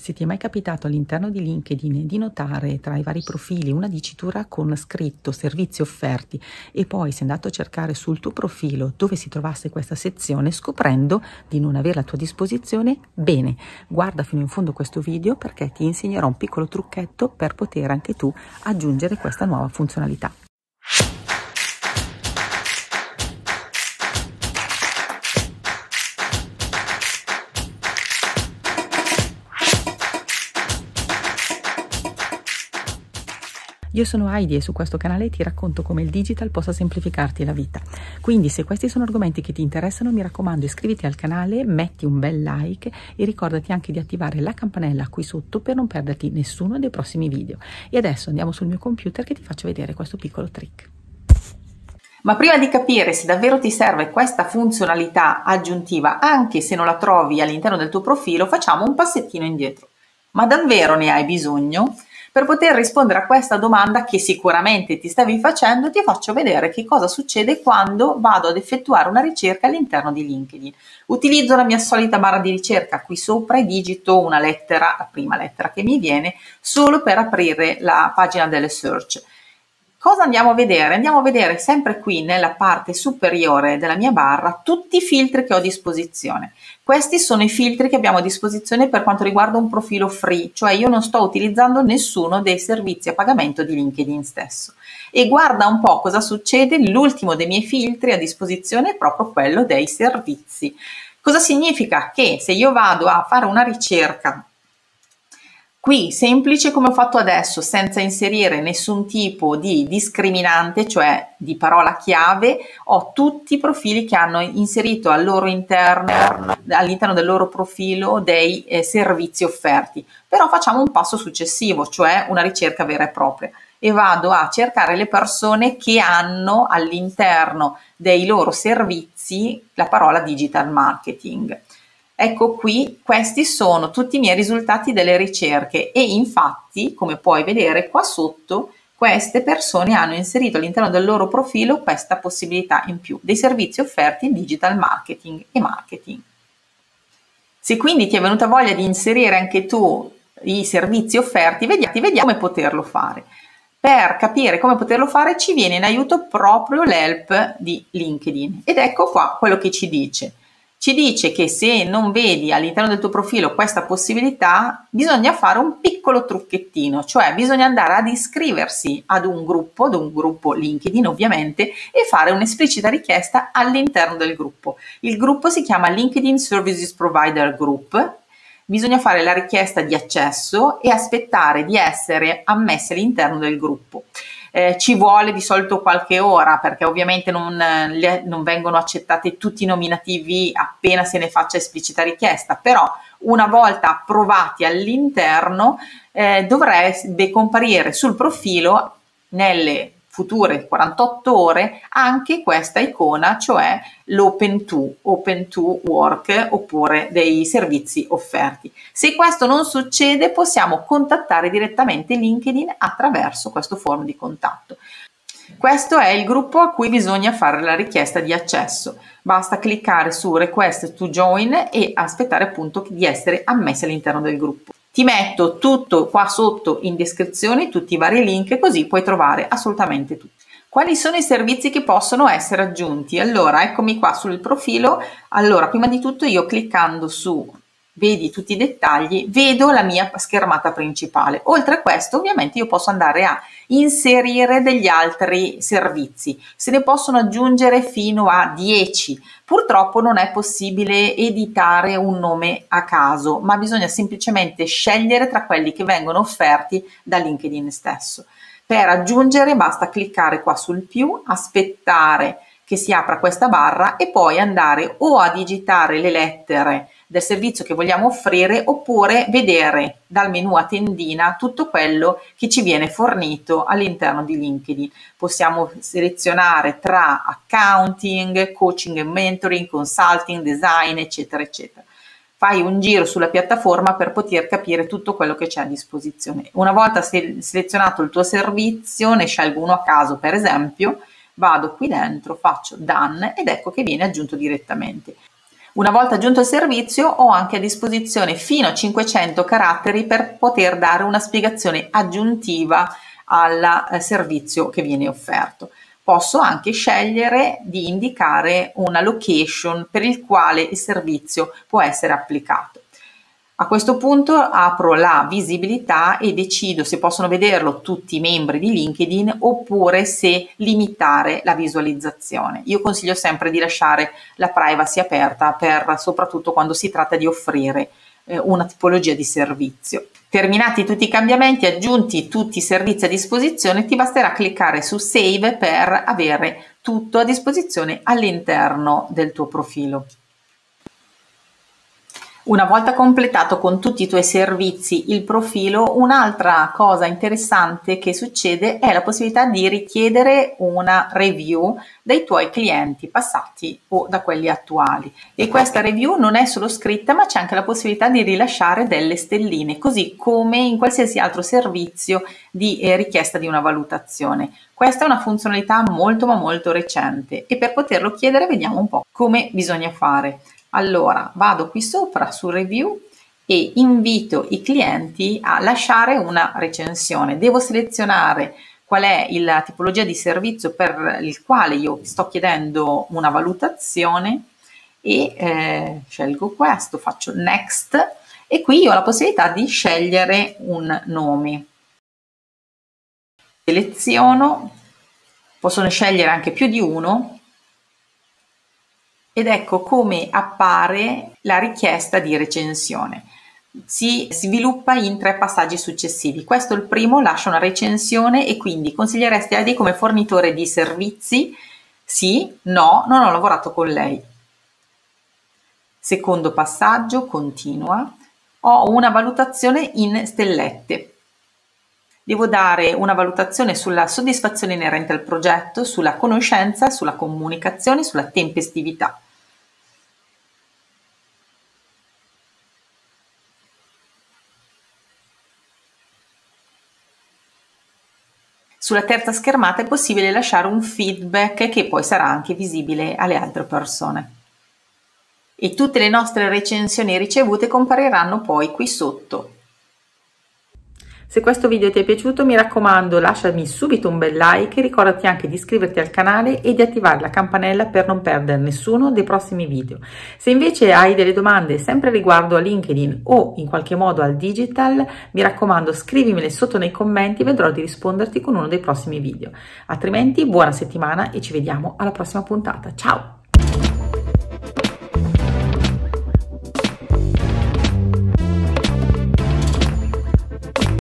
Se ti è mai capitato all'interno di LinkedIn di notare tra i vari profili una dicitura con scritto servizi offerti e poi sei andato a cercare sul tuo profilo dove si trovasse questa sezione scoprendo di non averla a tua disposizione, bene, guarda fino in fondo questo video perché ti insegnerò un piccolo trucchetto per poter anche tu aggiungere questa nuova funzionalità. Io sono Heidi e su questo canale ti racconto come il digital possa semplificarti la vita. Quindi se questi sono argomenti che ti interessano, mi raccomando iscriviti al canale, metti un bel like e ricordati anche di attivare la campanella qui sotto per non perderti nessuno dei prossimi video. E adesso andiamo sul mio computer che ti faccio vedere questo piccolo trick. Ma prima di capire se davvero ti serve questa funzionalità aggiuntiva, anche se non la trovi all'interno del tuo profilo, facciamo un passettino indietro. Ma davvero ne hai bisogno? Per poter rispondere a questa domanda che sicuramente ti stavi facendo, ti faccio vedere che cosa succede quando vado ad effettuare una ricerca all'interno di LinkedIn. Utilizzo la mia solita barra di ricerca qui sopra e digito una lettera, la prima lettera che mi viene, solo per aprire la pagina delle search. Cosa andiamo a vedere? Andiamo a vedere sempre qui nella parte superiore della mia barra tutti i filtri che ho a disposizione. Questi sono i filtri che abbiamo a disposizione per quanto riguarda un profilo free, cioè io non sto utilizzando nessuno dei servizi a pagamento di LinkedIn stesso. E guarda un po' cosa succede, l'ultimo dei miei filtri a disposizione è proprio quello dei servizi. Cosa significa? Che se io vado a fare una ricerca qui semplice come ho fatto adesso, senza inserire nessun tipo di discriminante, cioè di parola chiave, ho tutti i profili che hanno inserito al loro interno, all'interno del loro profilo dei servizi offerti. Però facciamo un passo successivo, cioè una ricerca vera e propria, e vado a cercare le persone che hanno all'interno dei loro servizi la parola digital marketing. Ecco qui, questi sono tutti i miei risultati delle ricerche e infatti, come puoi vedere qua sotto, queste persone hanno inserito all'interno del loro profilo questa possibilità in più dei servizi offerti in digital marketing e marketing. Se quindi ti è venuta voglia di inserire anche tu i servizi offerti, vediamo come poterlo fare. Per capire come poterlo fare ci viene in aiuto proprio l'help di LinkedIn ed ecco qua quello che ci dice. Ci dice che se non vedi all'interno del tuo profilo questa possibilità, bisogna fare un piccolo trucchettino, cioè bisogna andare ad iscriversi ad un gruppo LinkedIn ovviamente, e fare un'esplicita richiesta all'interno del gruppo. Il gruppo si chiama LinkedIn Services Provider Group. Bisogna fare la richiesta di accesso e aspettare di essere ammessi all'interno del gruppo. Ci vuole di solito qualche ora perché ovviamente non vengono accettate tutti i nominativi appena se ne faccia esplicita richiesta, però una volta approvati all'interno dovrebbe comparire sul profilo nelle future 48 ore anche questa icona, cioè l'Open to Work oppure dei servizi offerti. Se questo non succede possiamo contattare direttamente LinkedIn attraverso questo form di contatto. Questo è il gruppo a cui bisogna fare la richiesta di accesso. Basta cliccare su Request to Join e aspettare appunto di essere ammessi all'interno del gruppo. Ti metto tutto qua sotto in descrizione, tutti i vari link, così puoi trovare assolutamente tutto. Quali sono i servizi che possono essere aggiunti? Allora, eccomi qua sul profilo. Allora, prima di tutto io cliccando su vedi tutti i dettagli, vedo la mia schermata principale. Oltre a questo, ovviamente, io posso andare a inserire degli altri servizi. Se ne possono aggiungere fino a 10. Purtroppo non è possibile editare un nome a caso, ma bisogna semplicemente scegliere tra quelli che vengono offerti da LinkedIn stesso. Per aggiungere basta cliccare qua sul più, aspettare che si apra questa barra e poi andare o a digitare le lettere del servizio che vogliamo offrire oppure vedere dal menu a tendina tutto quello che ci viene fornito all'interno di LinkedIn. Possiamo selezionare tra accounting, coaching e mentoring, consulting, design, eccetera, eccetera. Fai un giro sulla piattaforma per poter capire tutto quello che c'è a disposizione. Una volta selezionato il tuo servizio, ne scelgo uno a caso, per esempio, vado qui dentro, faccio Done ed ecco che viene aggiunto direttamente. Una volta aggiunto il servizio ho anche a disposizione fino a 500 caratteri per poter dare una spiegazione aggiuntiva al servizio che viene offerto. Posso anche scegliere di indicare una location per il quale il servizio può essere applicato. A questo punto apro la visibilità e decido se possono vederlo tutti i membri di LinkedIn oppure se limitare la visualizzazione. Io consiglio sempre di lasciare la privacy aperta soprattutto quando si tratta di offrire una tipologia di servizio. Terminati tutti i cambiamenti, aggiunti tutti i servizi a disposizione, ti basterà cliccare su Save per avere tutto a disposizione all'interno del tuo profilo. Una volta completato con tutti i tuoi servizi il profilo, un'altra cosa interessante che succede è la possibilità di richiedere una review dai tuoi clienti passati o da quelli attuali. E questa review non è solo scritta, ma c'è anche la possibilità di rilasciare delle stelline, così come in qualsiasi altro servizio di richiesta di una valutazione. Questa è una funzionalità molto recente e per poterlo chiedere vediamo un po' come bisogna fare. Allora vado qui sopra su review e invito i clienti a lasciare una recensione. Devo selezionare qual è la tipologia di servizio per il quale io sto chiedendo una valutazione e scelgo questo, faccio next e qui ho la possibilità di scegliere un nome. Seleziono, possono scegliere anche più di uno. Ed ecco come appare la richiesta di recensione. Si sviluppa in 3 passaggi successivi. Questo è il primo, lascia una recensione e quindi consiglieresti Heidi come fornitore di servizi? Sì, no, non ho lavorato con lei. Secondo passaggio, continua. Ho una valutazione in stellette. Devo dare una valutazione sulla soddisfazione inerente al progetto, sulla conoscenza, sulla comunicazione, sulla tempestività. Sulla terza schermata è possibile lasciare un feedback che poi sarà anche visibile alle altre persone. E tutte le nostre recensioni ricevute compariranno poi qui sotto. Se questo video ti è piaciuto, mi raccomando, lasciami subito un bel like e ricordati anche di iscriverti al canale e di attivare la campanella per non perdere nessuno dei prossimi video. Se invece hai delle domande sempre riguardo a LinkedIn o in qualche modo al digital, mi raccomando, scrivimele sotto nei commenti e vedrò di risponderti con uno dei prossimi video. Altrimenti, buona settimana e ci vediamo alla prossima puntata. Ciao!